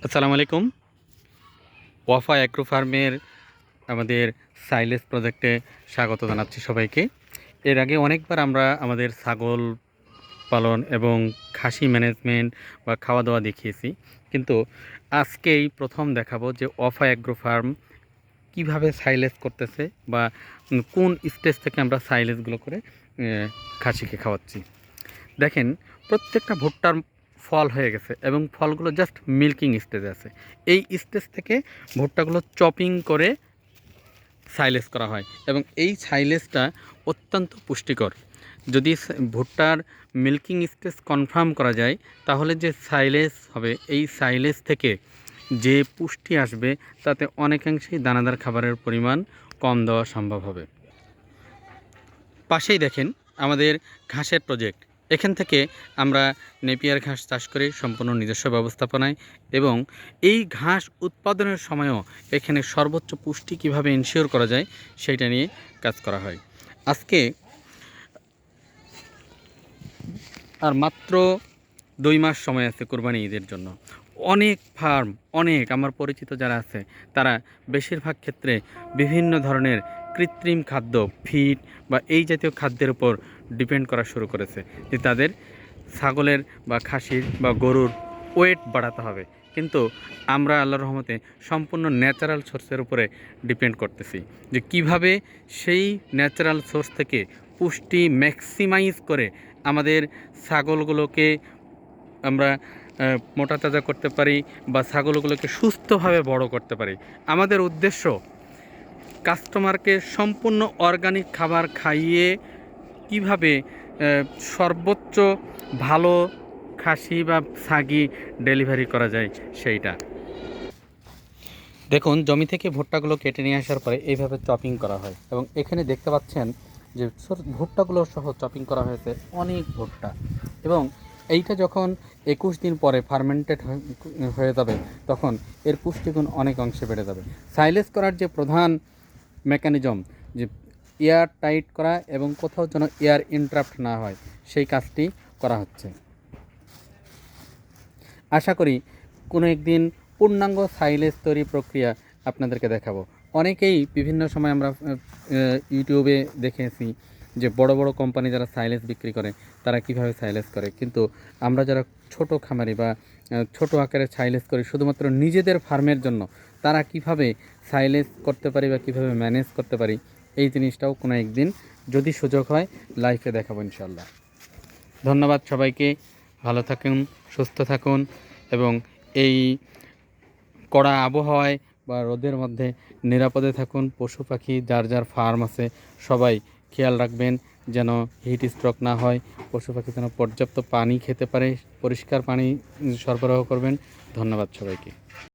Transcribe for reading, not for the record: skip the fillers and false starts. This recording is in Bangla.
আসসালামু আলাইকুম। ওয়াফা অ্যাগ্রো ফার্মের আমাদের সাইলেজ প্রজেক্টে স্বাগত জানাচ্ছি সবাইকে। এর আগে অনেকবার আমরা আমাদের ছাগল পালন এবং খাসি ম্যানেজমেন্ট বা খাওয়া দাওয়া দেখিয়েছি, কিন্তু আজকেই প্রথম দেখাবো যে ওয়াফা অ্যাগ্রো ফার্ম কীভাবে সাইলেজ করতেছে বা কোন স্টেজ থেকে আমরা সাইলেজগুলো করে খাসিকে খাওয়াচ্ছি। দেখেন, প্রত্যেকটা ভুট্টার ফল হয়ে গেছে এবং ফলগুলো জাস্ট মিল্কিং স্টেজে আছে। এই স্টেজ থেকে ভুট্টাগুলো চপিং করে সাইলেজ করা হয় এবং এই সাইলেজটা অত্যন্ত পুষ্টিকর। যদি ভুট্টার মিল্কিং স্টেজ কনফার্ম করা যায়, তাহলে যে সাইলেজ হবে, এই সাইলেজ থেকে যে পুষ্টি আসবে তাতে অনেকাংশেই দানাদার খাবারের পরিমাণ কম দেওয়া সম্ভব হবে। পাশেই দেখেন আমাদের ঘাসের প্রজেক্ট। এখান থেকে আমরা নেপিয়ার ঘাস চাষ করি সম্পূর্ণ নিজস্ব ব্যবস্থাপনায়, এবং এই ঘাস উৎপাদনের সময়ও এখানে সর্বোচ্চ পুষ্টি কীভাবে এনশিওর করা যায় সেইটা নিয়ে কাজ করা হয়। আজকে আর মাত্র 2 মাস সময় আছে কোরবানি ঈদের জন্য। অনেক ফার্ম, অনেক আমার পরিচিত যারা আছে, তারা বেশিরভাগ ক্ষেত্রে বিভিন্ন ধরনের কৃত্রিম খাদ্য, ফিড বা এই জাতীয় খাদ্যের উপর ডিপেন্ড করা শুরু করেছে যে তাদের ছাগলের বা খাসির বা গরুর ওয়েট বাড়াতে হবে। কিন্তু আমরা আল্লাহর রহমতে সম্পূর্ণ ন্যাচারাল সোর্সের উপরে ডিপেন্ড করতেছি, যে কিভাবে সেই ন্যাচারাল সোর্স থেকে পুষ্টি ম্যাক্সিমাইজ করে আমাদের ছাগলগুলোকে আমরা মোটা তাজা করতে পারি বা ছাগলগুলোকে সুস্থভাবে বড় করতে পারি। আমাদের উদ্দেশ্য কাস্টমারকে সম্পূর্ণ অর্গানিক খাবার খাইয়ে কিভাবে সর্বোচ্চ ভালো খাসি বা ছাগি ডেলিভারি করা যায় সেইটা। দেখুন, জমি থেকে ভুট্টাগুলো কেটে নিয়ে আসার পরে এইভাবে চপিং করা হয় এবং এখানে দেখতে পাচ্ছেন যে ভুট্টাগুলো সহ চপিং করা হয়েছে অনেক ভুট্টা, এবং এইটা যখন 21 দিন পরে ফার্মেন্টেড হয়ে যাবে তখন এর পুষ্টিগুণ অনেক অংশে বেড়ে যাবে। সাইলেজ করার যে প্রধান মেকানিজম, যে এয়ার টাইট করা এবং কোথাও যেন এয়ার ইন্টারাপ্ট না হয়, সেই কাজটি করা হচ্ছে। আশা করি কোনো একদিন পূর্ণাঙ্গ সাইলেজ তৈরি প্রক্রিয়া আপনাদেরকে দেখাবো। অনেকেই বিভিন্ন সময় আমরা ইউটিউবে দেখেছি যে বড় বড় কোম্পানি যারা সাইলেজ বিক্রি করে তারা কিভাবে সাইলেজ করে, কিন্তু আমরা যারা ছোট খামারি বা ছোট আকারে সাইলেজ করি শুধুমাত্র নিজেদের ফার্মের জন্য, তারা কিভাবে সাইলেজ করতে পারি বা কিভাবে ম্যানেজ করতে পারি, এই জিনিসটাও কোনো একদিন যদি সুযোগ হয় লাইফে দেখাবো ইনশাল্লাহ। ধন্যবাদ সবাইকে। ভালো থাকুন, সুস্থ থাকুন এবং এই কড়া আবহাওয়ায় বা রোদের মধ্যে নিরাপদে থাকুন। পশু পাখি যার যার ফার্ম আছে সবাই খেয়াল রাখবেন যেন হিট স্ট্রোক না হয়, পশু পাখি যেন পর্যাপ্ত পানি খেতে পারে, পরিষ্কার পানি সরবরাহ করবেন। ধন্যবাদ সবাইকে।